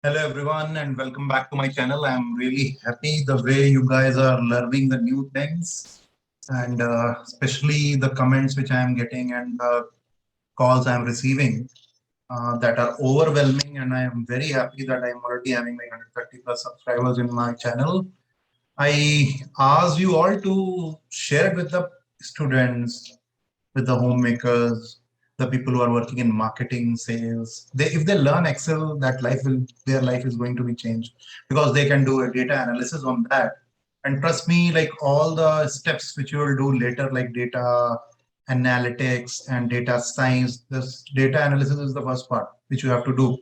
Hello everyone and welcome back to my channel. I'm really happy the way you guys are learning the new things and especially the comments which I am getting and the calls I am receiving that are overwhelming, and I am very happy that I am already having like 130 plus subscribers in my channel. I asked you all to share it with the students, with the homemakers, the people who are working in marketing, sales. If they learn Excel, their life is going to be changed because they can do a data analysis on that. And trust me, like all the steps which you will do later, like data analytics and data science, this data analysis is the first part which you have to do.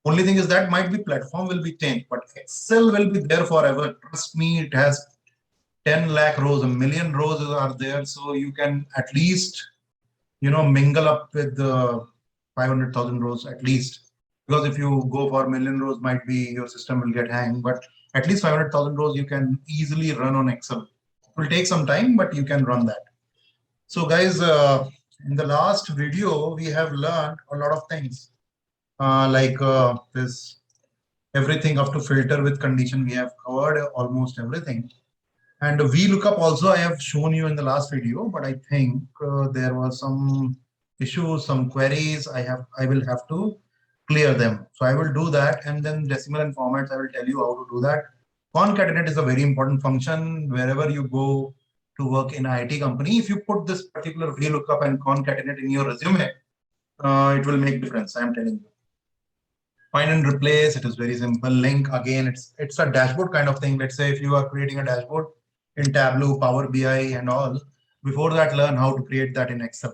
Only thing is that might be platform will be changed, but Excel will be there forever. Trust me, it has 10 lakh rows, a million rows are there, so you can at least mingle up with the 500,000 rows at least, because if you go for a million rows might be your system will get hang, but at least 500,000 rows you can easily run on Excel. It will take some time, but you can run that. So guys, in the last video we have learned a lot of things, this everything up to filter with condition. We have covered almost everything. And VLOOKUP also I have shown you in the last video, but I think there was some issues, some queries. I will have to clear them. So I will do that, and then decimal and formats, I will tell you how to do that. Concatenate is a very important function wherever you go to work in IT company. If you put this particular VLOOKUP and concatenate in your resume, it will make difference. I am telling you. Find and replace, it is very simple. Link, again, it's a dashboard kind of thing. Let's say if you are creating a dashboard in Tableau, Power BI and all, before that learn how to create that in Excel.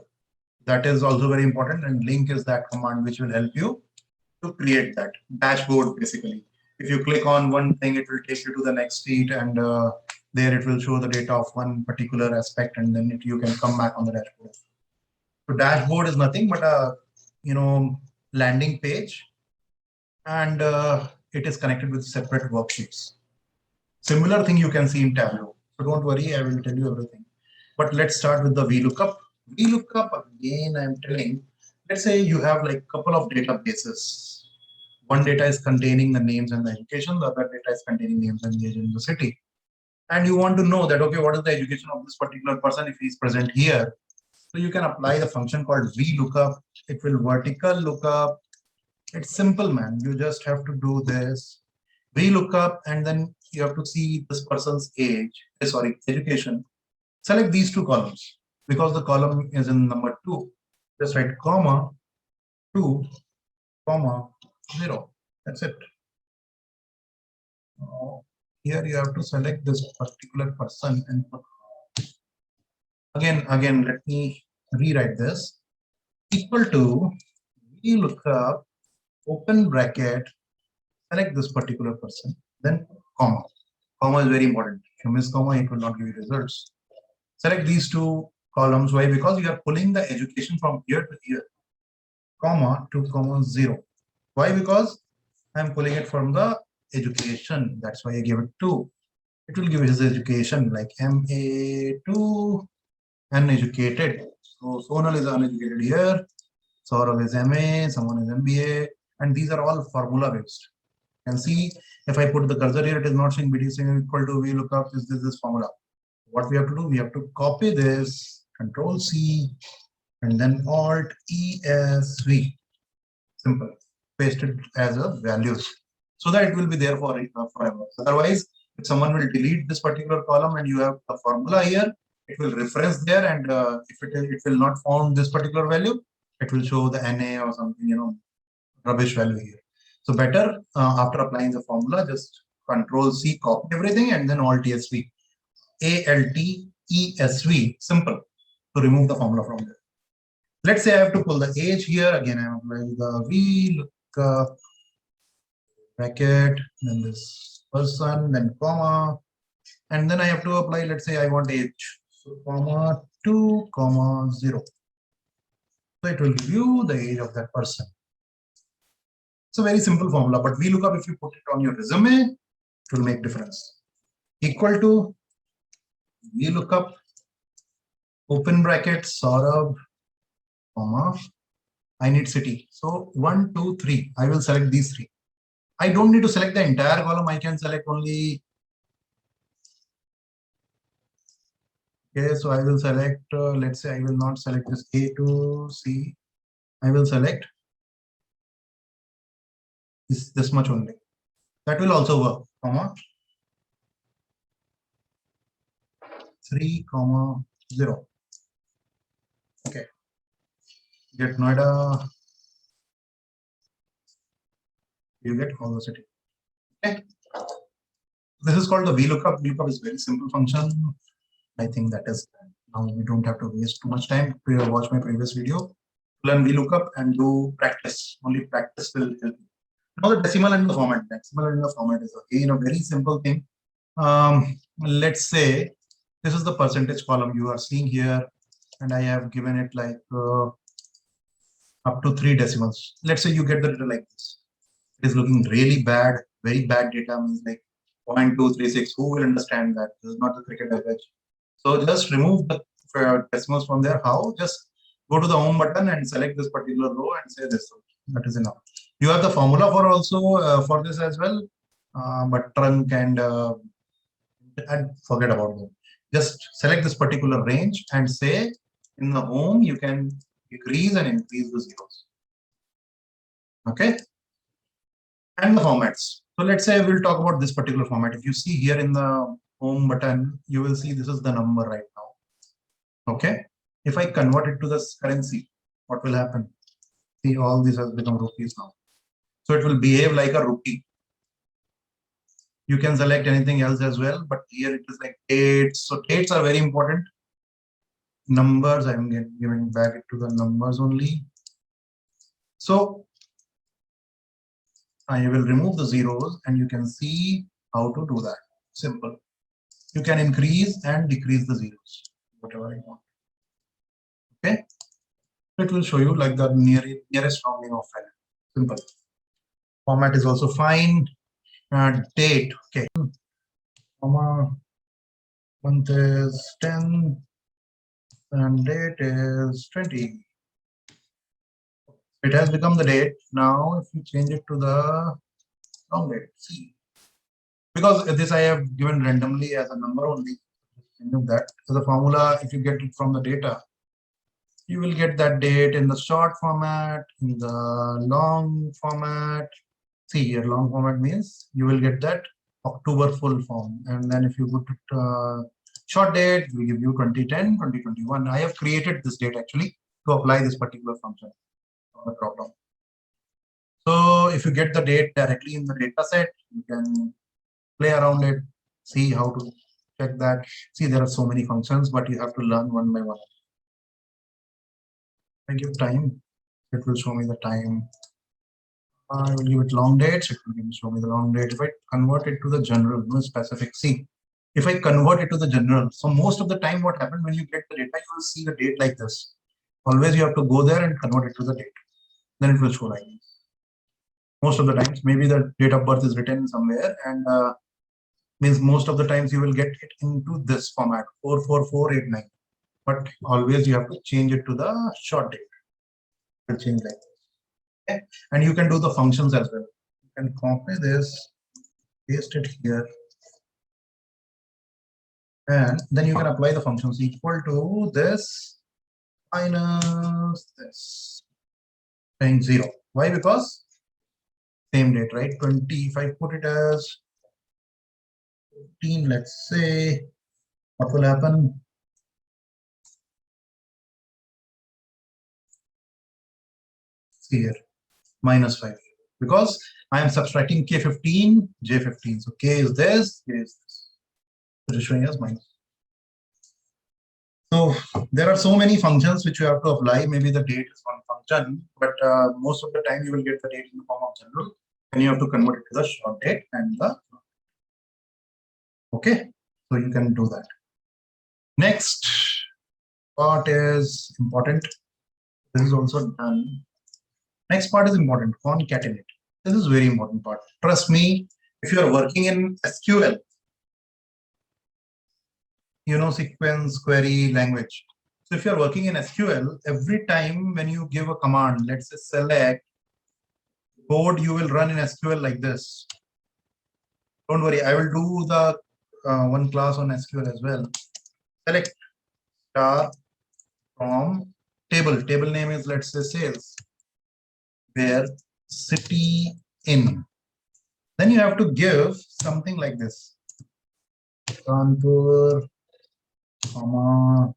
That is also very important, and link is that command which will help you to create that dashboard. Basically, if you click on one thing, it will take you to the next sheet, and there it will show the data of one particular aspect, and then you can come back on the dashboard. So dashboard is nothing but a landing page, and it is connected with separate worksheets. Similar thing you can see in Tableau. So don't worry, I will tell you everything. But let's start with the VLOOKUP. VLOOKUP, again, I'm telling, let's say you have like a couple of databases. One data is containing the names and the education, the other data is containing names and age in the city. And you want to know that, okay, what is the education of this particular person if he's present here? So you can apply the function called VLOOKUP. It will vertical lookup. It's simple, man. You just have to do this. VLOOKUP, and then you have to see this person's education. Select these two columns because the column is in number 2. Just write comma 2, comma 0. That's it. Here you have to select this particular person and again let me rewrite this. Equal to VLOOKUP, open bracket, select this particular person, then comma. Comma is very important. If you miss comma, it will not give you results. Select these two columns. Why? Because you are pulling the education from here to here, comma to comma 0. Why? Because I'm pulling it from the education. That's why I give it 2. It will give his education like MA2, uneducated. So Sonal is uneducated here. Saurav is MA, someone is MBA, and these are all formula based. You can see if I put the cursor here, it is not saying BDC equal to VLOOKUP is this formula. What we have to do, we have to copy this, Control C, and then Alt ESV. Simple. Paste it as a values so that it will be there for forever. Otherwise, if someone will delete this particular column and you have a formula here, it will reference there, and if it will not found this particular value, it will show the NA or something, rubbish value here. So better after applying the formula, just Control C, copy everything, and then Alt ESV. ALTESV, simple, to remove the formula from there. Let's say I have to pull the age here. Again, I'm applying the VLOOKUP bracket, then this person, then comma, and then I have to apply, let's say I want age. So comma 2, comma 0. So it will give you the age of that person. It's a very simple formula, but VLOOKUP, if you put it on your resume, it will make difference. Equal to VLOOKUP, open bracket, Saurabh, comma, I need city. So 1, 2, 3. I will select these 3. I don't need to select the entire column. I can select only. Okay, so I will select, let's say I will not select this A to C. I will select this much only. That will also work, comma 3, 0. Okay. Get Noida. You get all the city. Okay. This is called the VLOOKUP. VLOOKUP is very simple function. I think that is, now we don't have to waste too much time. Watch my previous video, learn VLOOKUP and do practice. Only practice will help you. Now the decimal and the format. Decimal and the format is again a very simple thing. Let's say this is the percentage column you are seeing here, and I have given it like up to 3 decimals. Let's say you get the data like this. It is looking really bad, very bad data, means like 0.236. Who will understand that? This is not the cricket average. So just remove the decimals from there. How? Just go to the home button and select this particular row and say this. That is enough. You have the formula for also for this as well, but trunk and forget about them. Just select this particular range and say in the home you can decrease and increase the zeros. Okay. And the formats. So let's say we'll talk about this particular format. If you see here in the home button, you will see this is the number right now. Okay. If I convert it to this currency, what will happen? See, all this has become rupees now. So it will behave like a rupee. You can select anything else as well, but here it is like dates. So dates are very important. Numbers, I'm giving back it to the numbers only. So I will remove the zeros and you can see how to do that. Simple. You can increase and decrease the zeros, whatever I want. Okay. It will show you like the nearest rounding of value. Simple. Format is also fine. Date. Okay. Month is 10 and date is 20. It has become the date. Now, if you change it to the long date, see. Because this I have given randomly as a number only. That. So the formula, if you get it from the data, you will get that date in the short format, in the long format. See here, long format means you will get that October full form. And then if you put it short date, we give you 2010, 2021. I have created this date actually to apply this particular function on the drop down. So if you get the date directly in the data set, you can play around it, see how to check that. See, there are so many functions, but you have to learn one by one. I give time, it will show me the time. I will give it long dates, it will show me the long date. If I convert it to the general, no specific, see, if I convert it to the general, so most of the time what happens when you get the data, you will see the date like this. Always you have to go there and convert it to the date. Then it will show like this. Most of the times, maybe the date of birth is written somewhere and means most of the times you will get it into this format 44489. But always you have to change it to the short date. It will change like this. Okay. And you can do the functions as well. You can copy this, paste it here, and then you can apply the functions equal to this minus this, saying 0. Why? Because same date, right? 20. If I put it as 15, let's say, what will happen? See here, minus 5, because I am subtracting K15, J15. So K is this, K is this. It is showing as minus. So there are so many functions which you have to apply. Maybe the date is one function, but most of the time you will get the date in the form of general, and you have to convert it to the short date and the. Okay, so you can do that. Next part is important. This is also done. Next part is important. Concatenate. This is very important part. Trust me, if you are working in SQL, you know, sequence, query, language. So if you're working in SQL, every time when you give a command, let's say select code you will run in SQL like this. Don't worry, I will do the one class on SQL as well. Select star from table. Table name is, let's say, sales, where city in. Then you have to give something like this. Kanpur, comma,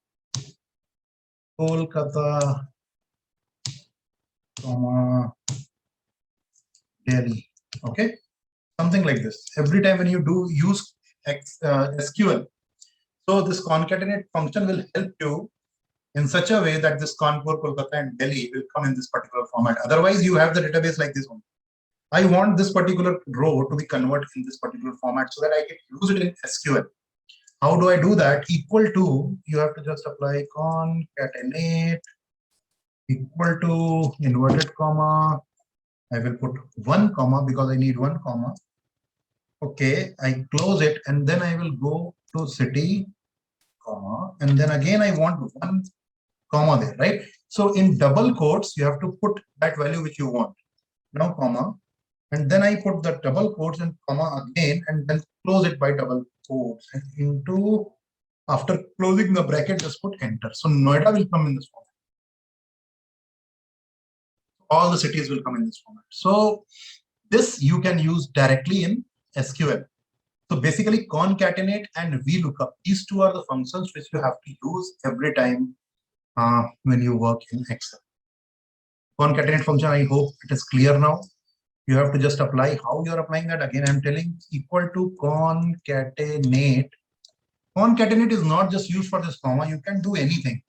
Kolkata, comma, Delhi. Okay, something like this. Every time when you do use SQL, so this concatenate function will help you in such a way that this Kanpur, Kolkata, and Delhi will come in this particular format. Otherwise, you have the database like this one. I want this particular row to be converted in this particular format so that I can use it in SQL. How do I do that? Equal to, you have to just apply concatenate equal to inverted comma. I will put 1 comma because I need 1 comma. Okay, I close it and then I will go to city, comma, and then again I want 1 comma there, right? So in double quotes, you have to put that value which you want. Now comma, and then I put the double quotes and comma again, and then close it by double quotes. And into, after closing the bracket, just put enter. So Noida will come in this format. All the cities will come in this format. So this you can use directly in SQL. So basically concatenate and VLOOKUP, these two are the functions which you have to use every time when you work in Excel. Concatenate function, I hope it is clear now. You have to just apply. How you are applying that? Again, I'm telling, equal to concatenate. Concatenate is not just used for this comma. You can do anything.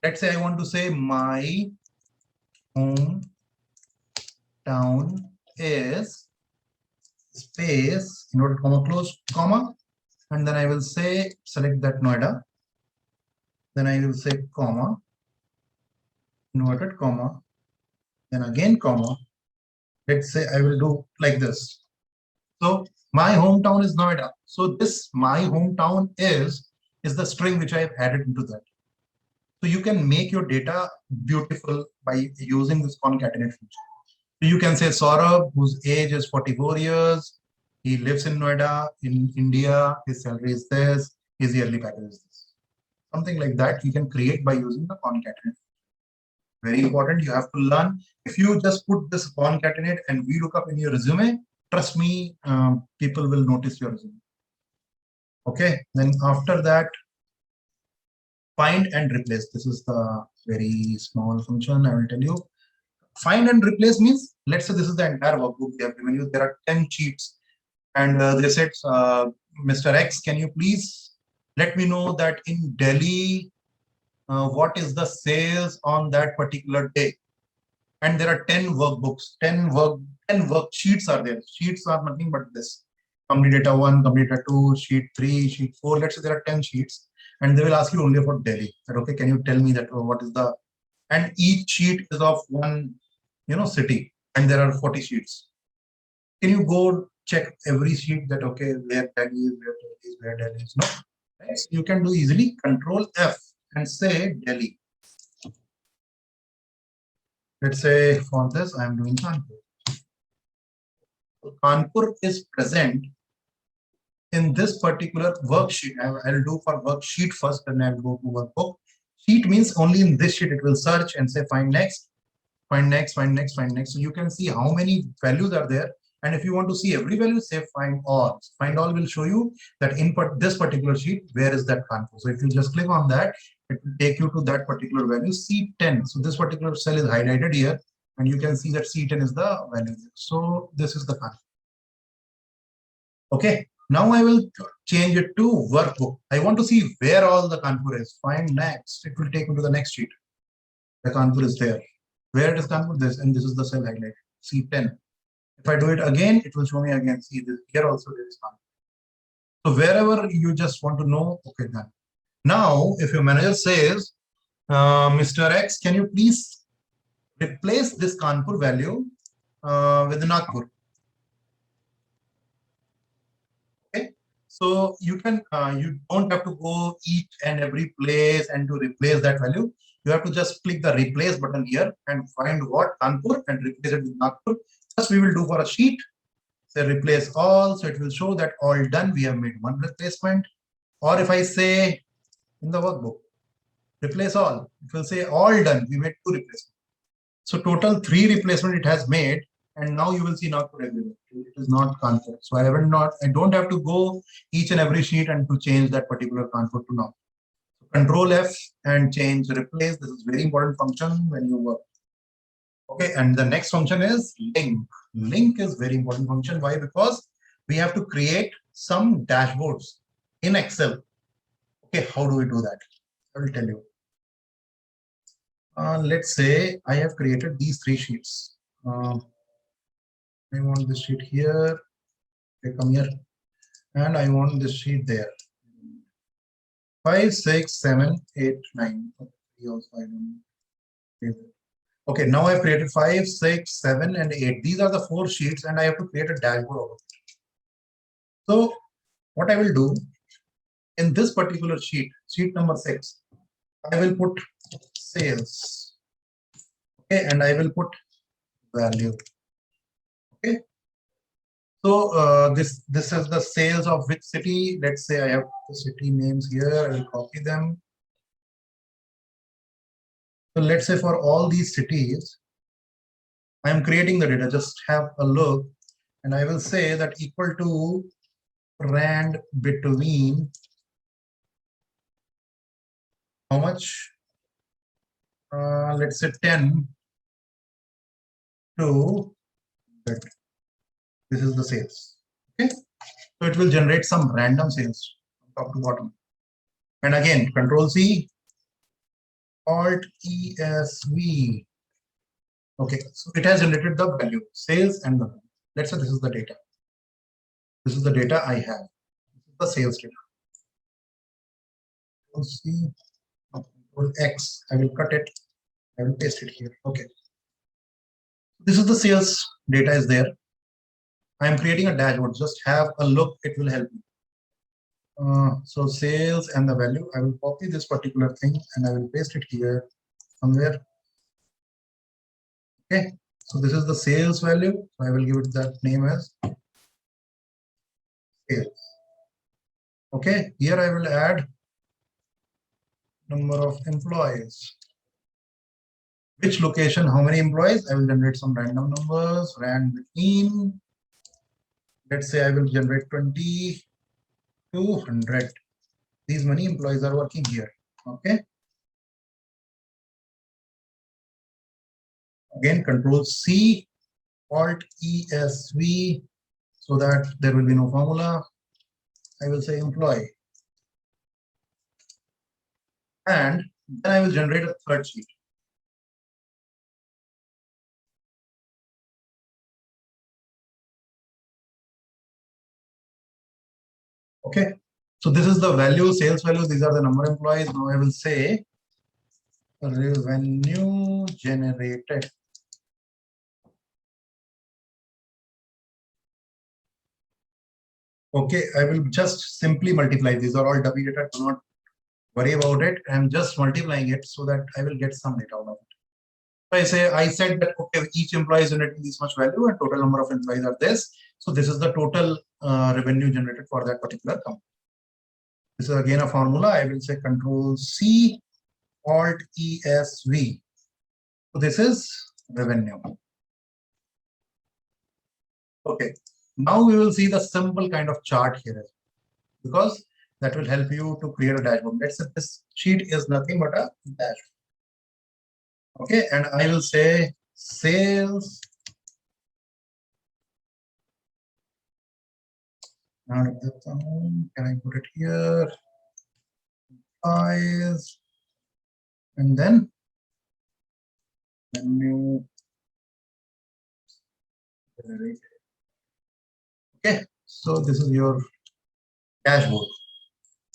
Let's say I want to say my hometown is space, inverted comma, close comma, and then I will say, select that Noida. Then I will say comma, inverted comma, then again comma. Let's say I will do like this. So my hometown is Noida. So this my hometown is the string which I have added into that. So you can make your data beautiful by using this concatenate function. So you can say Saurabh, whose age is 44 years. He lives in Noida, in India. His salary is this. His yearly package is this. Something like that you can create by using the concatenate. Very important. You have to learn. If you just put this concatenate and VLOOKUP in your resume, trust me, people will notice your resume. Okay. Then after that, find and replace. This is the very small function. I will tell you. Find and replace means, let's say this is the entire workbook they have given you. There are 10 sheets, and they said, Mr. X, can you please let me know that in Delhi, what is the sales on that particular day? And there are 10 workbooks, 10 worksheets are there. Sheets are nothing but this. Company data 1, company data 2, sheet 3, sheet 4. Let's say there are 10 sheets, and they will ask you only about Delhi. That, okay, can you tell me that what is the, and each sheet is of one, city, and there are 40 sheets. Can you go check every sheet that, okay, where Delhi is, where Delhi is, where Delhi is? No. Right? So you can do easily Control F and say Delhi. Let's say for this, I'm doing Kanpur. So Kanpur is present in this particular worksheet. I'll do for worksheet first, then I'll go to workbook. Sheet means only in this sheet it will search and say find next, find next, find next, find next. So you can see how many values are there. And if you want to see every value, say find all. Find all will show you that in this particular sheet, where is that Kanpur. So if you just click on that, it will take you to that particular value, C10. So this particular cell is highlighted here, and you can see that C10 is the value. So this is the Kanpur. Okay, now I will change it to workbook. I want to see where all the Kanpur is. Find next. It will take me to the next sheet. The Kanpur is there. Where it is Kanpur? This, and this is the cell highlighted, C10. If I do it again, it will show me again. See this here also there is Kanpur. So wherever you just want to know, okay, done. Now, if your manager says, Mr. X, can you please replace this Kanpur value with the Nagpur? Okay, so you can, you don't have to go each and every place and to replace that value. You have to just click the replace button here and find what Kanpur and replace it with Nagpur. First we will do for a sheet, say replace all, so it will show that all done, we have made one replacement. Or if I say in the workbook, replace all, it will say all done, we made 2 replacements. So total 3 replacement it has made, and now you will see not put everywhere. It is not conflict. So I don't have to go each and every sheet and to change that particular conflict to now. Control F and change replace. This is very important function when you work. Okay, and the next function is link. Link is very important function. Why? Because we have to create some dashboards in Excel. Okay, how do we do that? I will tell you. Let's say I have created these 3 sheets. I want this sheet here. Okay, come here, and I want this sheet there. 5, 6, 7, 8, 9. Okay, now I've created 5, 6, 7, and 8. These are the 4 sheets, and I have to create a dashboard over it. So what I will do in this particular sheet, sheet number 6, I will put sales. Okay, and I will put value. Okay. So this is the sales of which city. Let's say I have the city names here. I will copy them. So let's say for all these cities, I am creating the data. Just have a look, and I will say that equal to rand between how much? Let's say 10 to 100. This is the sales. Okay, so it will generate some random sales from top to bottom. And again, Control C, Alt ESV. Okay, so it has generated the value, sales and the value. Let's say this is the data. This is the data I have. This is the sales data. Control C, Control X. I will cut it. I will paste it here. Okay. This is the sales data is there. I am creating a dashboard. Just have a look. It will help you. So sales and the value. I will copy this particular thing and I will paste it here somewhere. Okay. So this is the sales value. So I will give it that name as sales. Okay. Here I will add number of employees. Which location, how many employees? I will generate some random numbers, rand between. Let's say I will generate 20 to 100. These many employees are working here. Okay. Again, Control C, Alt ESV, so that there will be no formula. I will say employee. And then I will generate a third sheet. Okay, so this is the value, sales value. These are the number of employees. Now I will say revenue generated. Okay, I will just simply multiply. These are all dummy data. Do not worry about it. I'm just multiplying it so that I will get some data out of it. So I said that okay, each employee is generating this much value and total number of employees are this. So this is the total revenue generated for that particular company. This is again a formula. I will say Control C, Alt ESV. So this is revenue. Okay. Now we will see the simple kind of chart here, because that will help you to create a dashboard. Let's say this sheet is nothing but a dashboard. Okay, and I will say sales. Can I put it here? Eyes, and then menu. Okay, so this is your dashboard.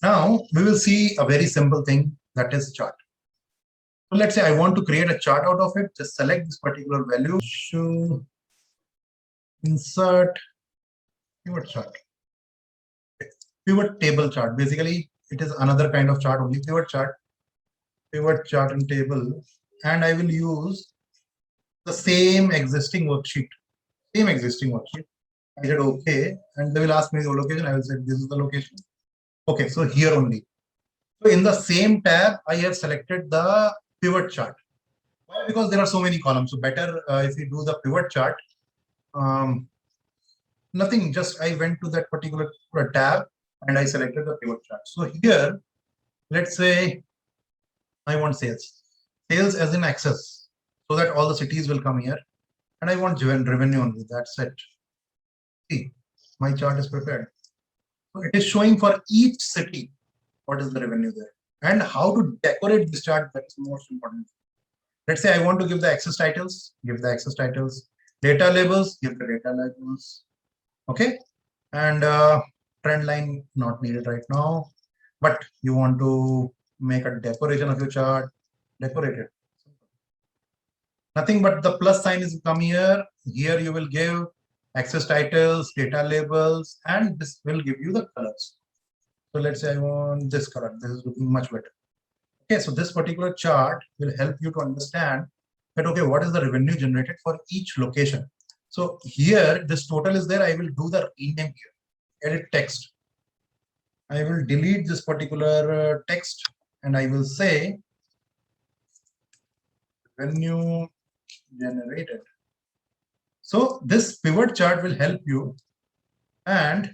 Now we will see a very simple thing, that is chart. So let's say I want to create a chart out of it. Just select this particular value, show, insert, pivot chart. Pivot table chart. Basically, it is another kind of chart, only pivot chart and table. And I will use the same existing worksheet. same existing worksheet. I said okay, and they will ask me the location. I will say this is the location. Okay, so here only. So in the same tab, I have selected the pivot chart. Why? Because there are so many columns. So better if you do the pivot chart. Nothing, just I went to that particular tab and I selected the pivot chart. So here, let's say I want sales. Sales as in access, so that all the cities will come here. And I want revenue only, that's it. See, my chart is prepared. So it is showing for each city what is the revenue there. And how to decorate this chart, that is most important. Let's say I want to give the access titles, give the access titles. Data labels, give the data labels. Okay, and trend line not needed right now, but you want to make a decoration of your chart, decorate it. Nothing but the plus sign is come here. Here you will give access titles, data labels, and this will give you the colors. So let's say I want this color. This is looking much better. Okay, so this particular chart will help you to understand that, okay, what is the revenue generated for each location. So here, this total is there. I will do the rename here, edit text. I will delete this particular text and I will say revenue generated. So this pivot chart will help you, and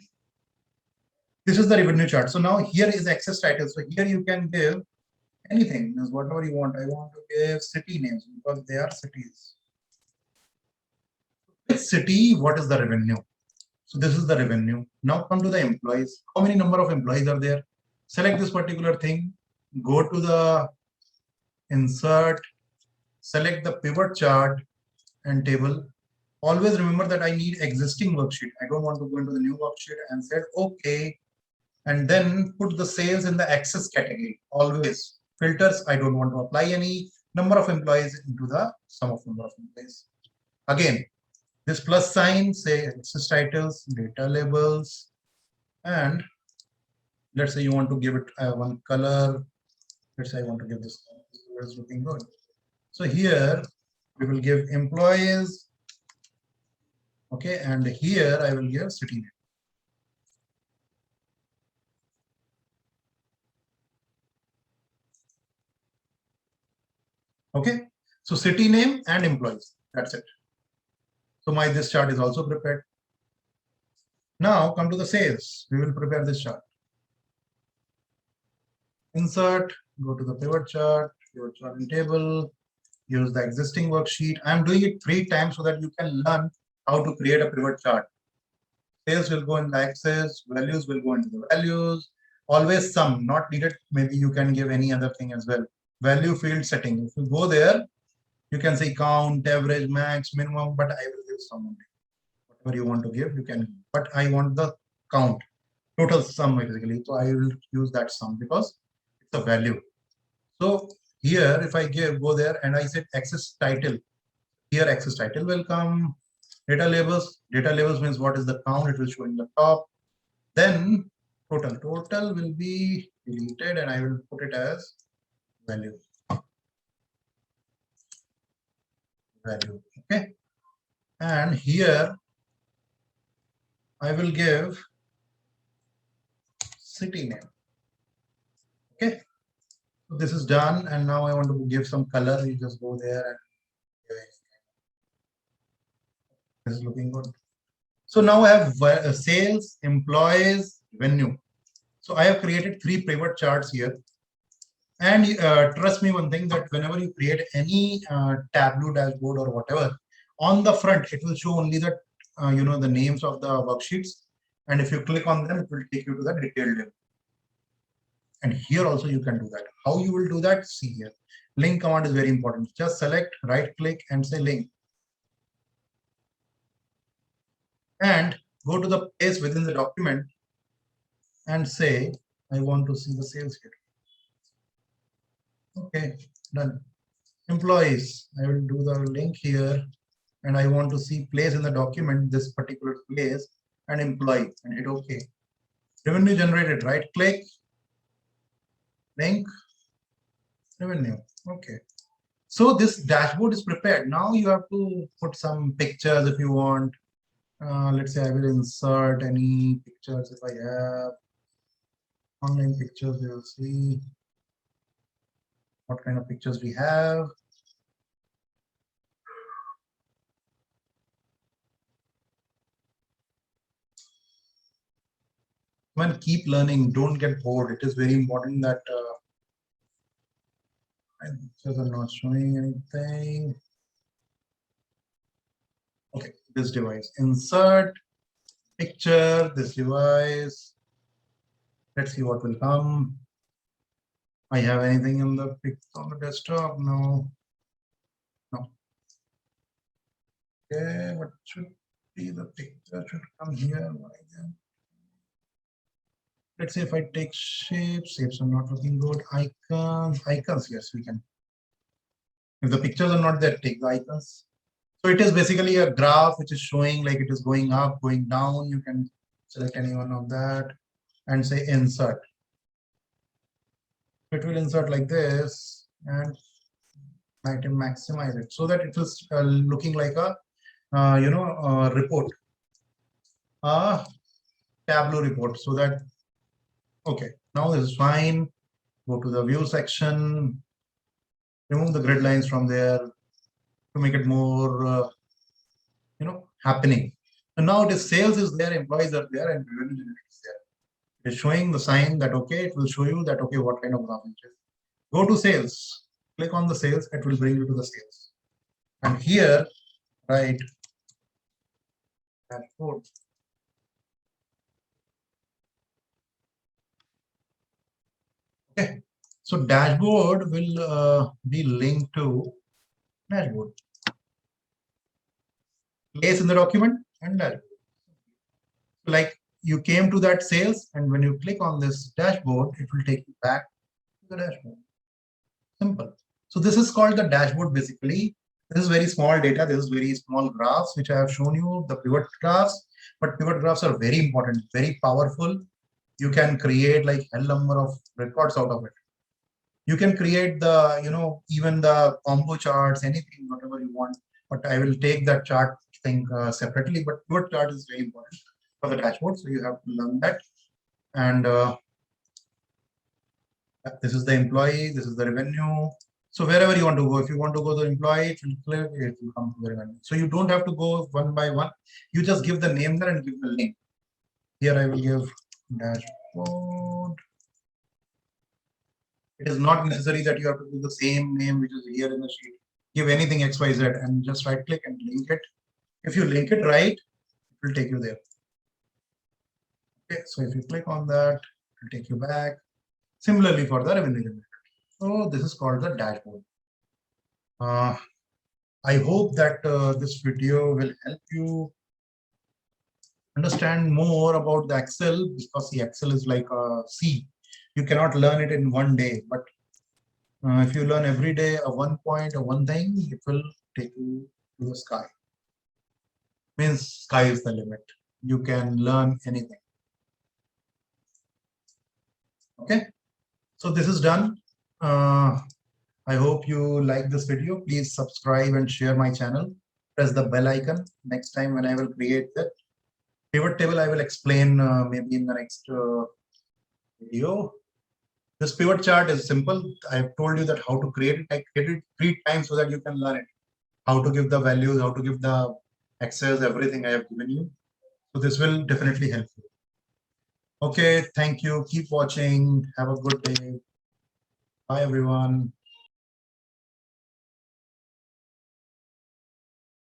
this is the revenue chart. So now here is access title. So here you can give anything, whatever you want. I want to give city names because they are cities. Which city, what is the revenue? So this is the revenue. Now come to the employees. How many number of employees are there? Select this particular thing, go to the insert, select the pivot chart and table. Always remember that I need existing worksheet. I don't want to go into the new worksheet, and said okay. And then put the sales in the access category. Always filters. I don't want to apply any number of employees into the sum of number of employees. Again, this plus sign, say access titles, data labels, and let's say you want to give it one color. Let's say I want to give this color. This is looking good. So here we will give employees. Okay, and here I will give city name. Okay, so city name and employees. That's it. So my this chart is also prepared. Now come to the sales. We will prepare this chart. Insert, go to the pivot chart in table, use the existing worksheet. I'm doing it 3 times so that you can learn how to create a pivot chart. Sales will go in the access, values will go into the values. Always sum, not needed. Maybe you can give any other thing as well. Value field setting. If you go there, you can say count, average, max, minimum, but I will give sum only. Whatever you want to give, you can. But I want the count, total sum basically. So I will use that sum because it's a value. So here, if I go there and I said access title, here access title will come. Data labels. Data labels means what is the count. It will show in the top. Then total. Total will be deleted and I will put it as value. Value. Okay. And here I will give city name. Okay. So this is done, and now I want to give some color. You just go there and this is looking good. So now I have sales, employees, revenue. So I have created 3 pivot charts here. And trust me one thing, that whenever you create any Tableau dashboard or whatever, on the front it will show only the the names of the worksheets, and if you click on them, it will take you to the detailed level. And here also you can do that. How you will do that? See here. Link command is very important. Just select, right click and say link. And go to the place within the document and say, I want to see the sales here. Okay, done. Employees, I will do the link here, and I want to see place in the document, this particular place, and employee, and hit OK. Revenue generated, right click, link, revenue. Okay. So this dashboard is prepared. Now you have to put some pictures if you want, let's say I will insert any pictures. If I have online pictures, we will see what kind of pictures we have. When keep learning, don't get bored. It is very important that pictures are not showing anything. Okay, this device, insert picture, this device. Let's see what will come. I have anything in the on the desktop? No. No. Okay, what should be the picture? Should come here. Let's say if I take shapes are not looking good. Icons, yes, we can. If the pictures are not there, take the icons. So it is basically a graph which is showing like it is going up, going down. You can select any one of that and say insert. It will insert like this, and I can maximize it so that it is looking like a report, a Tableau report. So that okay, now this is fine. Go to the view section, remove the grid lines from there to make it more happening. And now it is sales is there, employees are there, and revenue generator is there. It is showing the sign that okay, it will show you that okay, what kind of graph it is. Go to sales, click on the sales, it will bring you to the sales. And here, right, dashboard. Okay, so dashboard will be linked to dashboard. Place in the document and dashboard. Like you came to that sales, and when you click on this dashboard, it will take you back to the dashboard. Simple. So this is called the dashboard basically. This is very small data. This is very small graphs, which I have shown you, the pivot graphs. But pivot graphs are very important, very powerful. You can create like a number of records out of it. You can create the, even the combo charts, anything, whatever you want. But I will take that chart thing separately. But pivot chart is very important for the dashboard. So you have to learn that. And this is the employee, this is the revenue. So wherever you want to go, if you want to go to the employee, it will click, it will come to the revenue. So you don't have to go one by one. You just give the name there and give the link. Here I will give dashboard. It is not necessary that you have to do the same name which is here in the sheet. Give anything XYZ and just right click and link it. If you link it right, it will take you there. Okay, so if you click on that, it will take you back. Similarly for the revenue generator. So this is called the dashboard. I hope that this video will help you understand more about the Excel, because the Excel is like a sea. You cannot learn it in one day, but if you learn every day a one point or one thing, it will take you to the sky. Means sky is the limit. You can learn anything. Okay, so this is done. I hope you like this video. Please subscribe and share my channel. Press the bell icon. Next time when I will create that pivot table, I will explain maybe in the next video. This pivot chart is simple. I've told you that how to create it. I created it 3 times so that you can learn it. How to give the values, how to give the access, everything I have given you. So this will definitely help you. Okay, thank you. Keep watching. Have a good day. Bye, everyone.